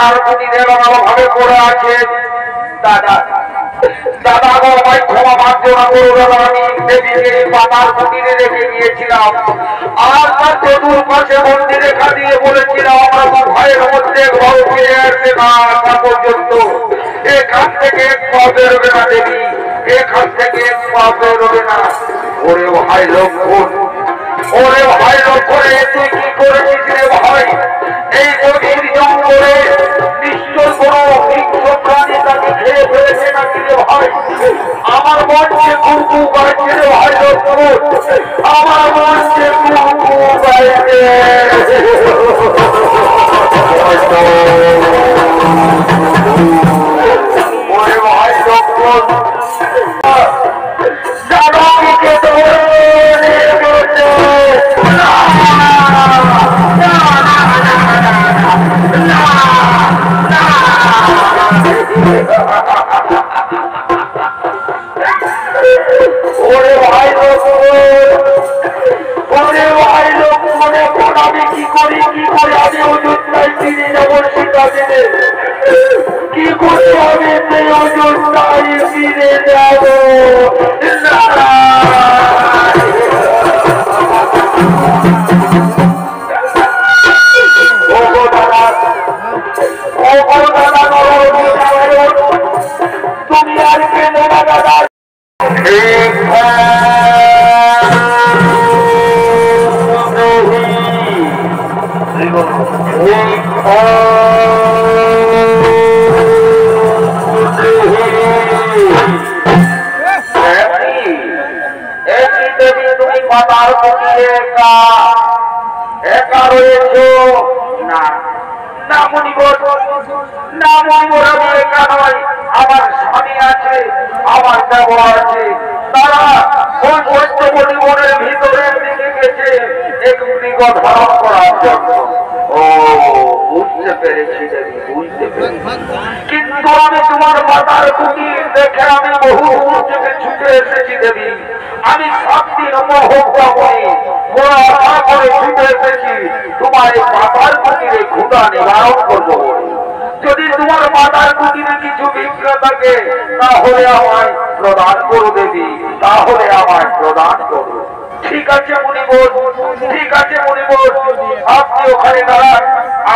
পাতার কুটিরে ভাবে পড়ে আছে। দাদা দাদা গো, ভাই ক্ষমা প্রার্থনা করো দাদা, আমি দেবীকে পাতার কুটিরে রেখে গিয়েছিলাম। আর তার চতুর্পাশে বন্দি রেখা দিয়ে বলেছিলাম আমরা ভাইয়ের মধ্যে ঘর ফিরে আসবে না পর্যন্ত এখান থেকে এক পা বেরোবে না দেবী, এখান থেকে এক পা বেরোবে না। ওরে ভাই লক্ষণ, ওরে ভাই লক্ষণে তুই কি করেছিস রে ভাই? এই গভীর জঙ্গলে নিশ্চয় কোনো হিংস্র প্রাণী তাকে খেয়ে ফেলেছে নাকি রে ভাই? আমার মনকে কুকু বাড়ছে রে ভাই লক্ষণ, আমার মনকে কুকু বাড়ছে। ওরে ভাই লক্ষণ, জানকীকে ধরে ওরে ভাই লোক মনে কোন আমি কি করি আমি অযোধ্যায় ফিরে যাবো সেটা দিনে কি করে আমি সেই অযোধ্যায় ফিরে যাবো? তুমি আর কেন না দাদা? তুমি পাতার কুটিরে একা রয়েছ না? না মণিবর, না মণিবর, আমি একা নয়, আমার স্বামী আছে, আমার দেবর আছে। তারা ওই বৈদ্য মণিবরের ভিতরের দিকে গেছে এক মৃগ ধারণ করার জন্য। ও বুঝতে পেরেছি দেবী, বুঝতে পেরেছি। কিন্তু আমি তোমার মাতার কুটির দেখে আমি বহু দূর থেকে ছুটে এসেছি দেবী। আমি 7 দিন মহব্বা করি, বড় আশা করে ছুটে এসেছি তোমার এই মাতার কুটিরে ক্ষুধা নিবারণ করবো। যদি তোমার মাতার কুটিরে কিছু ভিক্ষা থাকে তাহলে আমায় প্রদান করো দেবী, তাহলে আমায় প্রদান করো। ঠিক আছে মুনিবর, ঠিক আছে মুনিবর, আপনি ওখানে দাঁড়ান,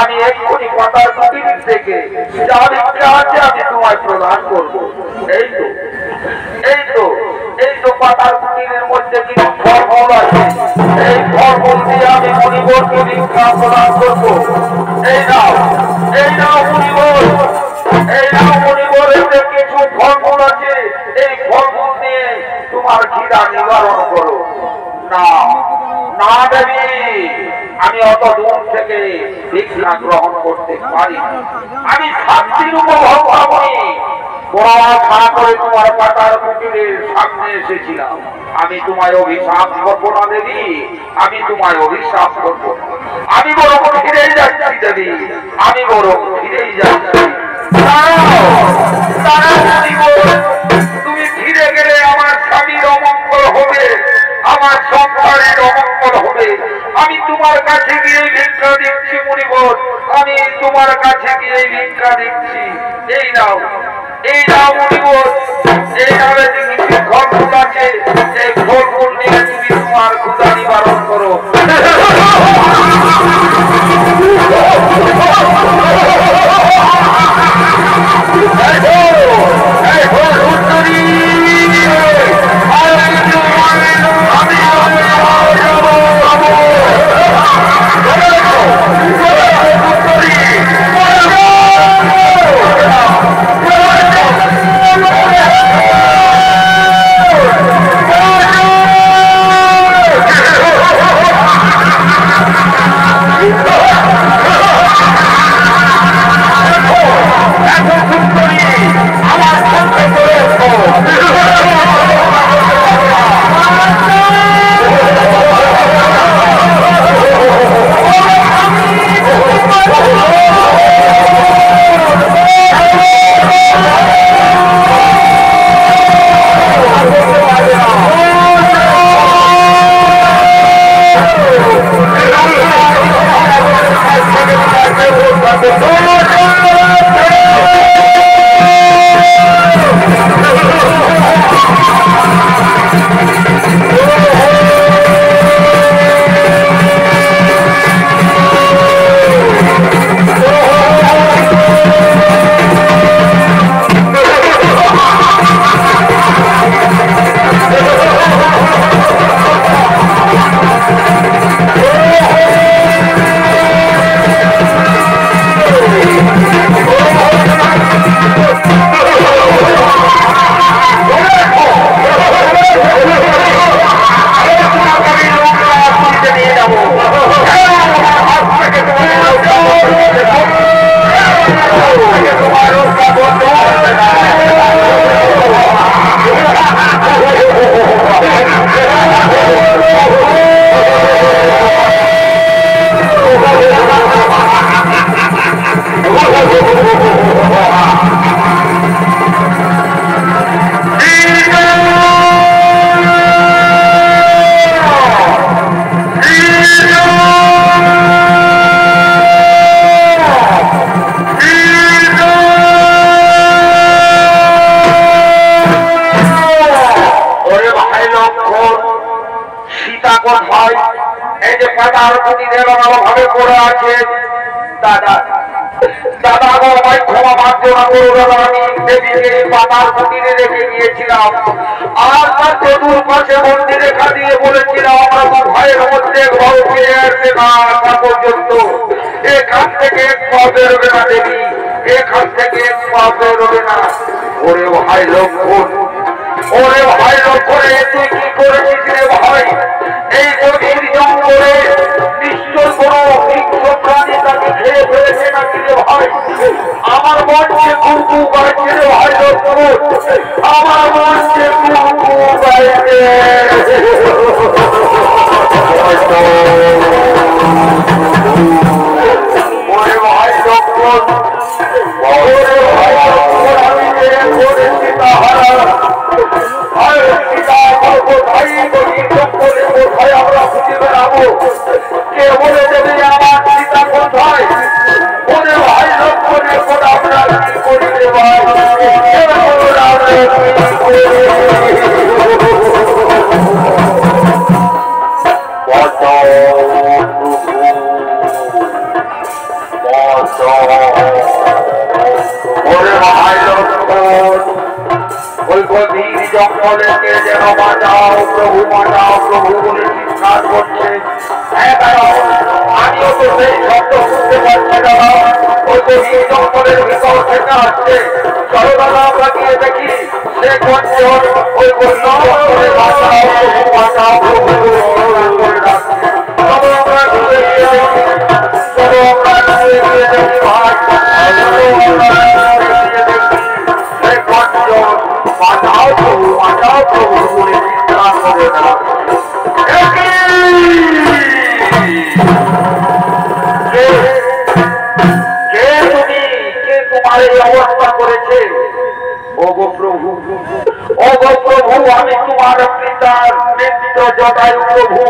আমি এক্ষুনি মাতার কুটির থেকে যা ভিক্ষা আছে আমি তোমায় প্রদান করবো। এই তো এই তো এই তো পাতার কুটিরের মধ্যে কিছু ফলমূল আছে, এই ফলমূল দিয়ে আমি মুনিবরকে ভিক্ষা প্রদান করবো। এই নাও, এই নাও মুনিবর, এই নাও মুনিবর, এতে কিছু ফলমূল আছে, এই ফলমূল দিয়ে তোমার খিদা নিবারণ করো। না না দেবী, আমি অত দূর থেকে ভিক্ষা গ্রহণ করতে পারি, আমি 7 দিন উপভোগ করি। বড় আশা করে তোমার পাতার কুটিরের সামনে এসেছিলাম। আমি তোমায় অভিশাপ করবো না দেবী, আমি তোমায় অভিশাপ করবো। আমি বরং ফিরেই যাচ্ছি দেবী, আমি বরং ফিরেই যাচ্ছি। তুমি ফিরে গেলে আমার স্বামীর অমঙ্গল হবে, আমার সংসারের অমঙ্গল হবে। আমি তোমার কাছে গিয়ে ভিক্ষা দিচ্ছি মুনিবর, আমি তোমার কাছে গিয়ে ভিক্ষা দিচ্ছি। এই নাও, এই নাও মুনিবর, এই নামে কিছু ফলমূল আছে, এই ফলমূল নিয়ে তুমি তোমার ক্ষুধা নিবারণ করো। ভাই এই যে পাতার প্রতি ভাবে পড়ে আছে দাদা দাদা গো ভাই ক্ষমা মার্জনা করো দাদা আমি দেবীকে পাতার কুটিরে রেখে গিয়েছিলাম আর তার চতুর পাশে মন্দির রেখা দিয়ে বলেছিলাম আমরা তো ভাইয়ের মধ্যে ঘর ফিরে আসবে না পর্যন্ত এখান থেকে এক পা বেরোবে না দেবী এখান থেকে এক পা বেরোবে না ওরে ভাই লক্ষণ ওরে ভাই লক্ষণে তুই কি করেছিস রে ভাই এই গভীর জঙ্গলে নিশ্চয় কোনো হিংস্র প্রাণী তাকে খেয়ে ফেলেছে নাকি রে ভাই আমার মনকে কুকু গাইছে রে ভাই লক্ষণ আমার মনকে কুকু গাইছে ওরে ভাই লক্ষণ ওরে ভাই লক্ষণ আমি যে করেছি তাহারা আমরা খুঁজে বেড়াবো কে বলে দেবে আমার সীতা কোথায় ওরে ভাই লক্ষণে আমরা কি করি রে ভাই ওরে ভাই লক্ষণ ওই গভীর জঙ্গলেকে যেন বাঁচাও প্রভু বলে চিৎকার করছে আমিও তো সেই শব্দ শুনতে পাচ্ছি দাদা ওই গভীর জঙ্গলের ভিতর থেকে আসছে চলো দাদা আমরা গিয়ে দেখি সে করছে ওই গভীর জঙ্গলে বাঁচাও প্রভু করে ডাকছে চলো আমরা ঘুরে গিয়ে দেখি চলো আমরা ঘুরে গিয়ে দেখি ভাই মাতাও প্রভু বলে চিৎকার করে না তোমার এই অবস্থা করেছে ওগো প্রভু আমি তোমার পিতার মিত্র জটায়ু প্রভু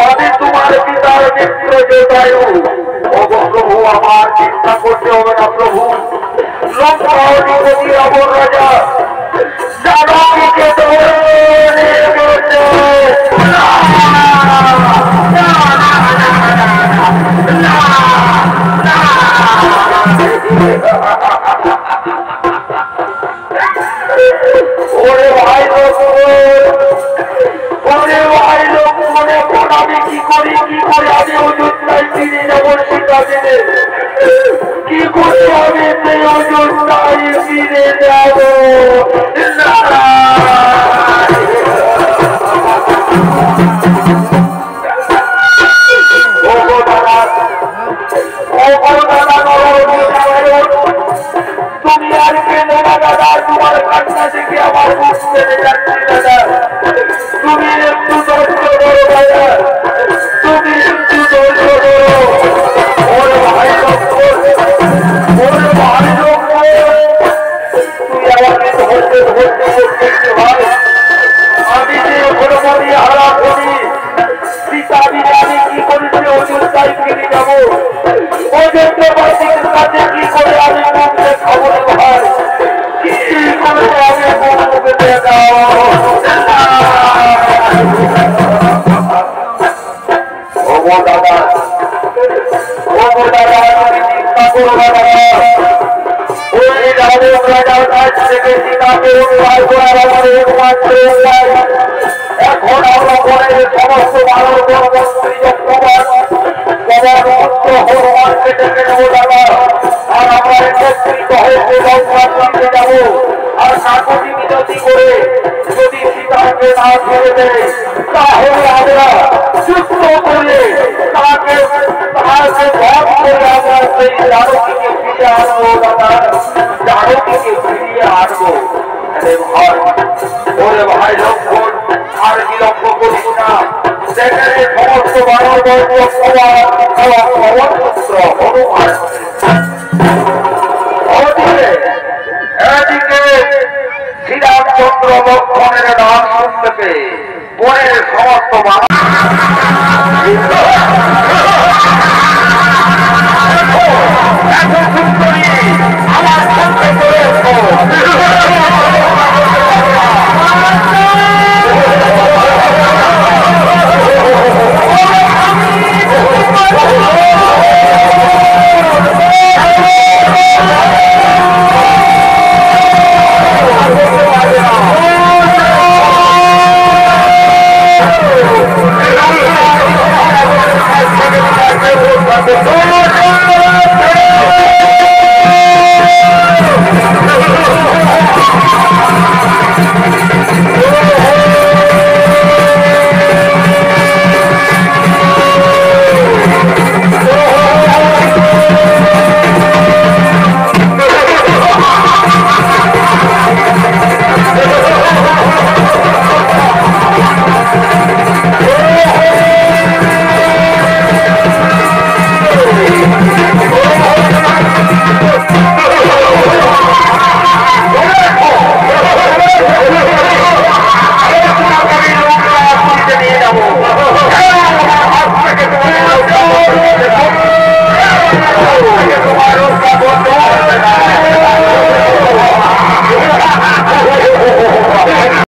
আমি তোমার পিতার মিত্র জটায়ু ওগো প্রভু আমার চিন্তা করতে হবে না প্রভু লঙ্কাধিপতি রাবণ রাজা জানকীকে ধরে নিয়ে গেছে ওরে ভাই লক্ষণ এখন আমি কি করি আমি অযোধ্যায় ফিরে যাবো সেটা জেনে কি করতে হবে সেই অযোধ্যায় ফিরে যাব তুমি আর কেনো না দাদা তোমার কান্না থেকে আমার মুখ ফেলে যাচ্ছি দাদা তুমি একটু ধৈর্য ধরো দাদা তুমি একটু ধৈর্য ধরো ওরে ভাই লক্ষণ তুই আমাকে ধরতে ভাই আমি যে হনুমতি হারা করি সীতা দিনে আমি কি করেছি অযোধ্যায় ফিরে যাবো অযোধ্যাবাসীর কাছে কি করে আমি মুখ দেখাবো ভাই কি করে আমি মুখ মুখে দেখাবো দাদা তুমি চিন্তা করো না দাদা ওই রাবণ রাজার কাছ থেকে সীতাকে উদ্ধার করার আমার একমাত্র উপায় এখন আমরা পরে সমস্ত মানব মন্ত্রী যজ্ঞবাদ হনুমানকে ডেকে নেবো দাদা আর আমরা একত্রিত হয়ে লঙ্কাতে যাবো আর কাকুতি মিনতি করে যদি সীতাকে না ছেড়ে দেয় তাহলে আমরা যুদ্ধ করে তাকে ভোগ করে আমরা সেই জানকীকে ফিরিয়ে আনবো দাদা জানকীকে ফিরিয়ে আনবো ওরে ভাই লক্ষণ আর কি লক্ষ্য করিস না সেখানে সমস্ত মানব হনুমান এদিকে শ্রীরামচন্দ্র লক্ষণের নাম শুনতে পেয়ে বনের সমস্ত মানুষ